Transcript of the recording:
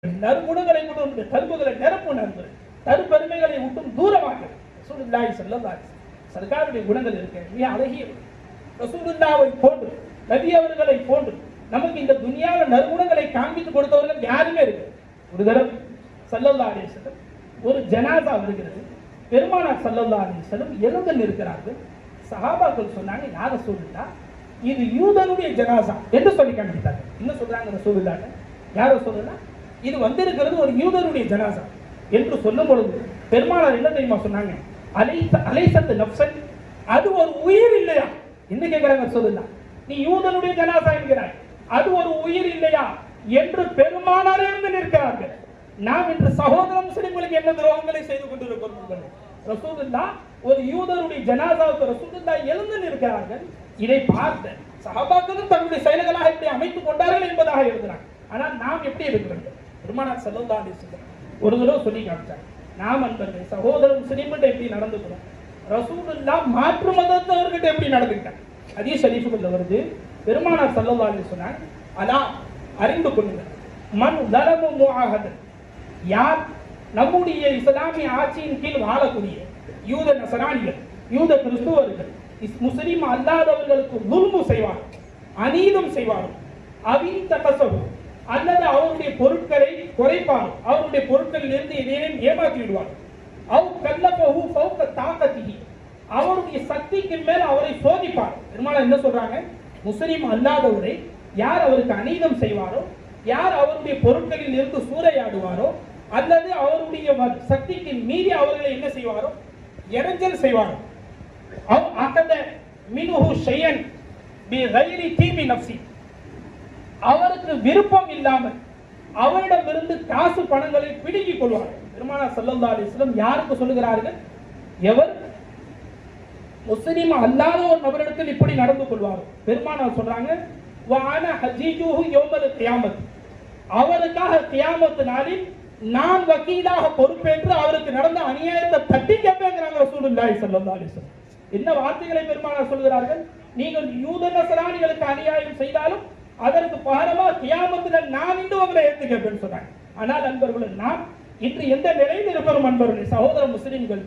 நறுகுணங்களை கொண்டு கல்புகளை நிரப்பு நண்பர் தருப்பெருமைகளை விட்டும் தூரமாக ரசூலுல்லாஹி ஸல்லல்லாஹு அலைஹி வஸல்லம் சர்க்காருடைய குணங்கள் இருக்கு. மிக அழகிய ரசூலுல்லாஹை போன்று நபி அவர்களை போன்று நமக்கு இந்த துனியாவில் நறுகுணங்களை காண்பித்து கொடுத்தவர்கள் யாருமே இருக்கு. ஒரு தடவை ஸல்லல்லாஹு அலைஹி வஸல்லம் ஒரு ஜனாசா வருகிறது. பெருமானார் ஸல்லல்லாஹு அலைஹி வஸல்லம் எழுந்து நிற்கிறார்கள். சஹாபாக்கள் சொன்னாங்க, யா ரசூலுல்லாஹ், இது யூதனுடைய ஜனாசா என்று சொல்லி காண்பித்தாங்க. என்ன சொல்றாங்க ரசூலுல்லாஹ், யா ரசூலுல்லாஹ், இது வந்திருக்கிறது ஒரு யூதனுடைய ஜனாசா என்று சொல்லும் பொழுது பெருமானார் என்ன தெரியுமா சொன்னாங்க, அலைசத்து நஃப்ஸன், அது ஒரு உயிர் இல்லையா என்ன கேட்கிறாங்க ரசூலுல்லாஹ், நீ யூதனுடைய ஜனாசா என்கிறாய், அது ஒரு உயிர் இல்லையா என்று பெருமானார் எழுந்து நிற்கிறார்கள். நாம் இன்று சகோதர முஸ்லிம்களுக்கு என்ன துரோகங்களை செய்து கொண்டிருக்கிறோம். ரசூலுல்லாஹ் ஒரு யூதருடைய ஜனாசாவுக்கு ரசூலுல்லாஹ் எழுந்து நிற்கிறார்கள். இதை பார்த்த சஹாபாக்களும் தங்களுடைய செயல்களாக எப்படி அமைத்துக் கொண்டார்கள் என்பதாக எழுதுறாங்க. ஆனால் நாம் எப்படி இருக்கிறோம்? பெருமானார் ஸல்லல்லாஹு அலைஹி வஸல்லம் ஒரு தடவை சொல்லி காமிச்சாங்க, நாம் அன்பர்கள் சகோதர முஸ்லிம்கிட்ட எப்படி நடந்துக்கிறோம், ரசூலுல்லாஹ் மாற்று மதத்தவர்கிட்ட எப்படி நடந்துக்கிட்டாங்க. அதே ஷரீஃபுக்குள்ள வருது, பெருமானார் ஸல்லல்லாஹு அலைஹி வஸல்லம், அலா அறிந்து கொள்ளுங்கள், மன் ஸலமு முஆஹதன், யார் நம்முடைய இஸ்லாமிய ஆட்சியின் கீழ் வாழக்கூடிய யூத நசராணிகள், யூத கிறிஸ்துவர்கள், முஸ்லிம் அல்லாதவர்களுக்கு துல்மு செய்வார்கள், அநீதம் செய்வார்கள், அவின் தகசவு, அல்லது அவருடைய பொருட்களை குறைப்பார்கள், அவருடைய பொருட்களில் இருந்து எதையும் ஏமாற்றி விடுவார்கள், அவ் கல்லபஹு ஃபௌக தாகதிஹி, அவருடைய சக்திக்கு மேல் அவரை சோதிப்பார். பெருமானார் என்ன சொல்றாங்க, முஸ்லிம் அல்லாதவரை யார் அவருக்கு அநீதம் செய்வாரோ, யார் அவருடைய பொருட்களில் இருந்து சூறையாடுவாரோ, அல்லது அவருடைய சக்திக்கு மீறி அவர்களை என்ன செய்வாரோ, இறைஞ்சல் செய்வாரோ, அவ் அகத மின்ஹு ஷையன் பிகைரி தீபி நஃப்ஸி, அவருக்கு விருப்பம் இல்லாமல் அவரிடமிருந்து காசு பணங்களை பிடுங்கிக் கொள்வார்கள். பெருமானார் ஸல்லல்லாஹு அலைஹி வஸல்லம் யாருக்கு சொல்லுகிறார்கள், எவர் முஸ்லிம் அல்லாத ஒரு நபரிடத்தில் இப்படி நடந்து கொள்வாரோ, பெருமானார் சொல்றாங்க, வான ஹஜீஜுஹு யௌமல் கியாமத், அவருக்காக கியாமத் நாளில் நான் வக்கீலாக பொறுப்பேற்று அவருக்கு நடந்த அநியாயத்தை தட்டி கேட்பேங்கிறாங்க ரசூலுல்லாஹி ஸல்லல்லாஹு அலைஹி வஸல்லம். என்ன வார்த்தைகளை பெருமானார் சொல்கிறார்கள், நீங்கள் யூத நசராணிகளுக்கு அநியாயம் செய்தாலும் அதற்கு பகரமா கியாமத்தில் நான் இன்று உங்களை ஏற்று கேட்பேன்னு சொன்னாங்க. ஆனால் அன்பர்கள், நாம் இன்று எந்த நிலையில் இருக்கிறோம் அன்பர்களே, சகோதர முஸ்லிம்கள்